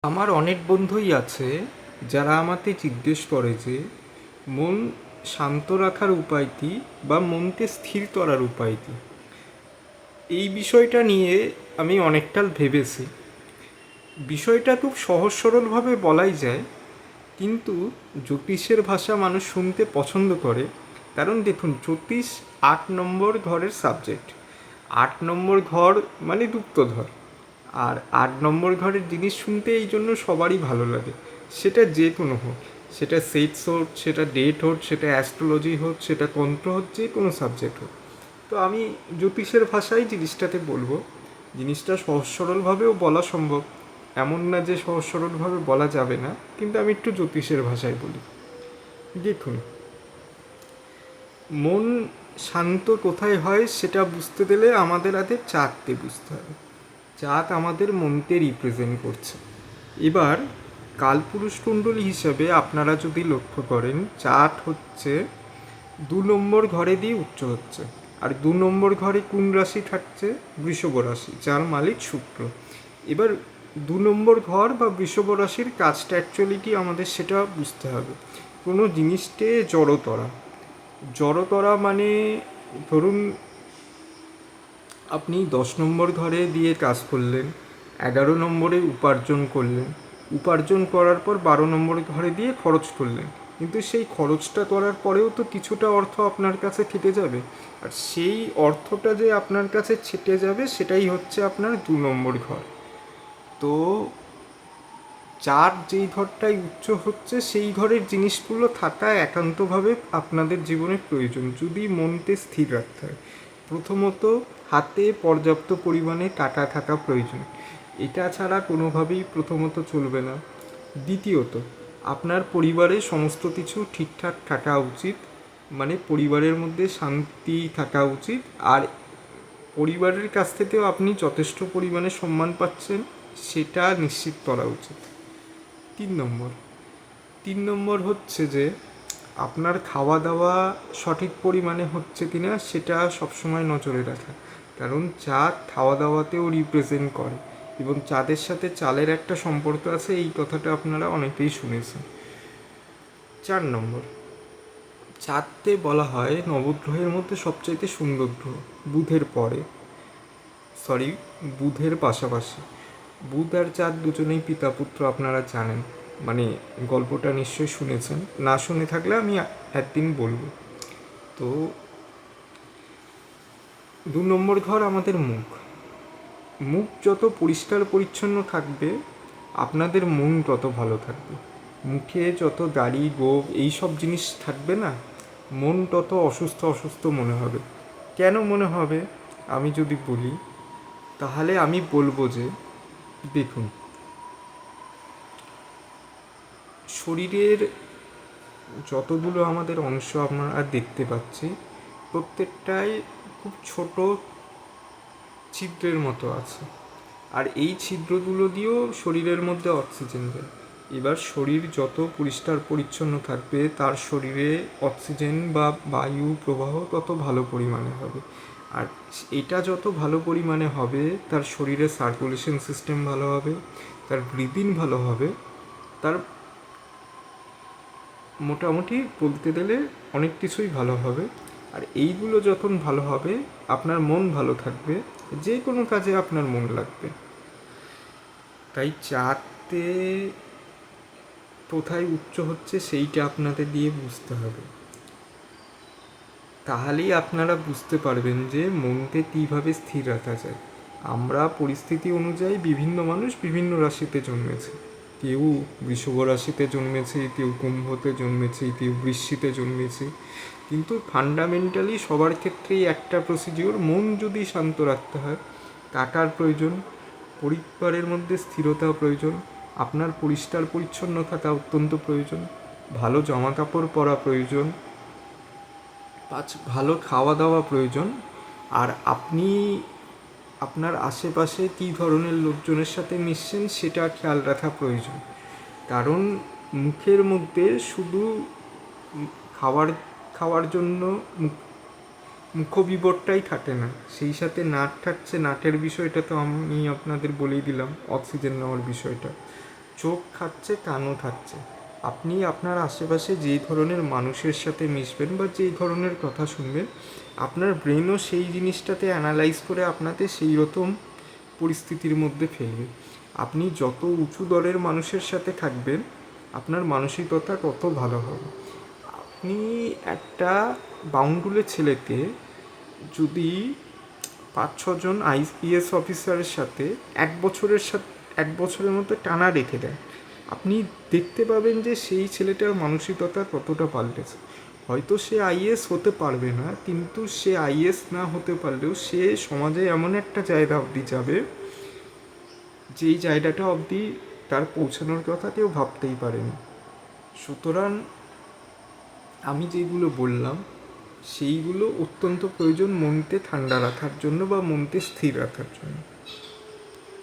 আমার অনেক বন্ধুই আছে যারা আমাকে জিজ্ঞেস করে যে মন শান্ত রাখার উপায় কী বা মনকে স্থির করার উপায় কী। এই বিষয়টা নিয়ে আমি অনেকটা ভেবেছি। বিষয়টা খুব সহজ সরলভাবে বলাই যায়, কিন্তু জ্যোতিষের ভাষা মানুষ শুনতে পছন্দ করে। কারণ দেখুন, জ্যোতিষ 8 নম্বর ঘরের সাবজেক্ট। 8 নম্বর ঘর মানে গুপ্তধর। আর 8 নম্বর ঘরের জিনিস শুনতে এই জন্য সবারই ভালো লাগে। সেটা যে কোনো হোক, সেটা সেটস হোক, সেটা ডেট হোক, সেটা অ্যাস্ট্রোলজি হোক, সেটা তন্ত্র হোক, যে কোনো সাবজেক্ট হোক। তো আমি জ্যোতিষের ভাষায় জিনিসটাতে বলবো। জিনিসটা সহজ সরলভাবেও বলা সম্ভব, এমন না যে সহজ সরলভাবে বলা যাবে না, কিন্তু আমি একটু জ্যোতিষের ভাষায় বলি। দেখুন, মন শান্ত কোথায় হয় সেটা বুঝতে গেলে আমাদের আগে চাঁদকে বুঝতে হবে। চাঁদ আমাদের মনকে রিপ্রেজেন্ট করছে। এবার কালপুরুষ কুণ্ডলী হিসাবে আপনারা যদি লক্ষ্য করেন, চাঁদ হচ্ছে 2 নম্বর ঘরে দিয়ে উচ্চ হচ্ছে। আর 2 নম্বর ঘরে কোন রাশি থাকছে? বৃষভ রাশি, যার মালিক শুক্র। এবার 2 নম্বর ঘর বা বৃষভ রাশির কাজটা অ্যাকচুয়ালি কি আমাদের সেটা বুঝতে হবে। কোনো জিনিসকে জড়তরা। জড়তরা মানে, ধরুন আপনি 10 নম্বর ঘরে দিয়ে কাজ করলেন, 11 নম্বরে উপার্জন করলেন, উপার্জন করার পর 12 নম্বর ঘরে দিয়ে খরচ করলেন, কিন্তু সেই খরচটা করার পরেও তো কিছুটা অর্থ আপনার কাছে থেকে যাবে। আর সেই অর্থটা যে আপনার কাছে ছেটে যাবে সেটাই হচ্ছে আপনার 2 নম্বর ঘর। তো চার যেই ঘরটায় উচ্চ হচ্ছে সেই ঘরের জিনিসগুলো থাকা একান্তভাবে আপনাদের জীবনে প্রয়োজন যদি মনকে স্থির রাখতে হয়। প্রথমত, হাতে পর্যাপ্ত পরিমাণে টাকা থাকা প্রয়োজন। এটা ছাড়া কোনোভাবেই প্রথমত চলবে না। দ্বিতীয়ত, আপনার পরিবারে সমস্ত কিছু ঠিকঠাক থাকা উচিত, মানে পরিবারের মধ্যে শান্তি থাকা উচিত। আর পরিবারের কাছ থেকেও আপনি যথেষ্ট পরিমাণে সম্মান পাচ্ছেন সেটা নিশ্চিত করা উচিত। 3 নম্বর, 3 নম্বর হচ্ছে যে আপনার খাওয়া দাওয়া সঠিক পরিমাণে হচ্ছে কি না সেটা সবসময় নজরে রাখা। কারণ চাঁদ খাওয়া দাওয়াতেও রিপ্রেজেন্ট করে, এবং চাঁদের সাথে চালের একটা সম্পর্ক আছে, এই কথাটা আপনারা অনেকেই শুনেছেন। 4 নম্বর, চাঁদকে বলা হয় নবগ্রহের মধ্যে সবচাইতে সুন্দর গ্রহ, বুধের পরে, সরি, বুধের পাশাপাশি। বুধ আর চাঁদ দুজনেই পিতা পুত্র, আপনারা জানেন, মানে গল্পটা নিশ্চয়ই শুনেছেন, না শুনে থাকলে আমি একদিন বলবো। তো 2 নম্বর ঘর আমাদের মুখ। মুখ যত পরিষ্কার পরিচ্ছন্ন থাকবে আপনাদের মন তত ভালো থাকবে। মুখে যত দাড়ি গোঁফ এইসব জিনিস থাকবে না, মন তত অসুস্থ অসুস্থ মনে হবে। কেন মনে হবে আমি যদি বলি, তাহলে আমি বলবো যে দেখুন, শরীরের যতগুলো আমাদের অংশ আমরা দেখতে পাচ্ছি প্রত্যেকটাই খুব ছোট ছিদ্রের মতো আছে। আর এই ছিদ্রগুলো দিয়েও শরীরের মধ্যে অক্সিজেন যায়। এবার শরীর যত পরিষ্কার পরিচ্ছন্ন থাকবে তার শরীরে অক্সিজেন বা বায়ু প্রবাহ তত ভালো পরিমাণে হবে। আর এটা যত ভালো পরিমাণে হবে তার শরীরে সার্কুলেশন সিস্টেম ভালো হবে, তার ব্রিদিং ভালো হবে, তার মোটামুটি বলতে গেলে অনেক কিছুই ভালো হবে। আর এইগুলো যখন ভালো হবে আপনার মন ভালো থাকবে, যে কোনো কাজে আপনার মন লাগবে। তাই চাঁদে কোথায় উচ্চ হচ্ছে সেইটা আপনাদের দিয়ে বুঝতে হবে। তাহলেই আপনারা বুঝতে পারবেন যে মনকে কীভাবে স্থির রাখা যায়। আমরা পরিস্থিতি অনুযায়ী বিভিন্ন মানুষ বিভিন্ন রাশিতে জন্মেছে। কেউ বৃষভ রাশিতে জন্মেছে, কেউ কুম্ভতে জন্মেছে, কেউ বৃশ্চিতে জন্মেছে, কিন্তু ফান্ডামেন্টালি সবার ক্ষেত্রেই একটা প্রসিডিওর, মন যদি শান্ত রাখতে হয় টাকার প্রয়োজন, পরিবারের মধ্যে স্থিরতা প্রয়োজন, আপনার পরিষ্কার পরিচ্ছন্ন থাকা অত্যন্ত প্রয়োজন, ভালো জামা কাপড় পরা প্রয়োজন, ভালো খাওয়া দাওয়া প্রয়োজন। আর আপনি আপনার আশেপাশে কী ধরনের লোকজনের সাথে মিশছেন সেটা খেয়াল রাখা প্রয়োজন। কারণ মুখের মধ্যে শুধু খাবার খাওয়ার জন্য মুখবিবরটাই থাকে না, সেই সাথে নাক থাকছে। নাকের বিষয়টা তো আমি আপনাদের বলেই দিলাম, অক্সিজেন নেওয়ার বিষয়টা। চোখ থাকছে, কানও থাকছে। আপনি আপনার আশেপাশে যেই ধরনের মানুষের সাথে মিশবেন বা যেই ধরনের কথা শুনবেন, আপনার ব্রেনও সেই জিনিসটাতে অ্যানালাইজ করে আপনাকে সেই রকম পরিস্থিতির মধ্যে ফেলবে। আপনি যত উঁচু দরের মানুষের সাথে থাকবেন, আপনার মানসিকতা তত ভালো হবে। আপনি একটা বাউন্ডুলে ছেলেকে যদি 5-6 জন আইপিএস অফিসারের সাথে 1 বছরের মধ্যে টানা রেখে দেন, আপনি দেখতে পাবেন যে সেই ছেলেটার মানসিকতা কতটা পাল্টেছে। হয়তো সে আইএস হতে পারবে না, কিন্তু সে আইএস না হতে পারলেও সে সমাজে এমন একটা জায়গা অবধি যাবে যেই জায়গাটা অবধি তার পৌঁছানোর কথা কেউ ভাবতেই পারেনি। সুতরাং আমি যেগুলো বললাম সেইগুলো অত্যন্ত প্রয়োজন মনকে ঠান্ডা রাখার জন্য বা মনকে স্থির রাখার জন্য।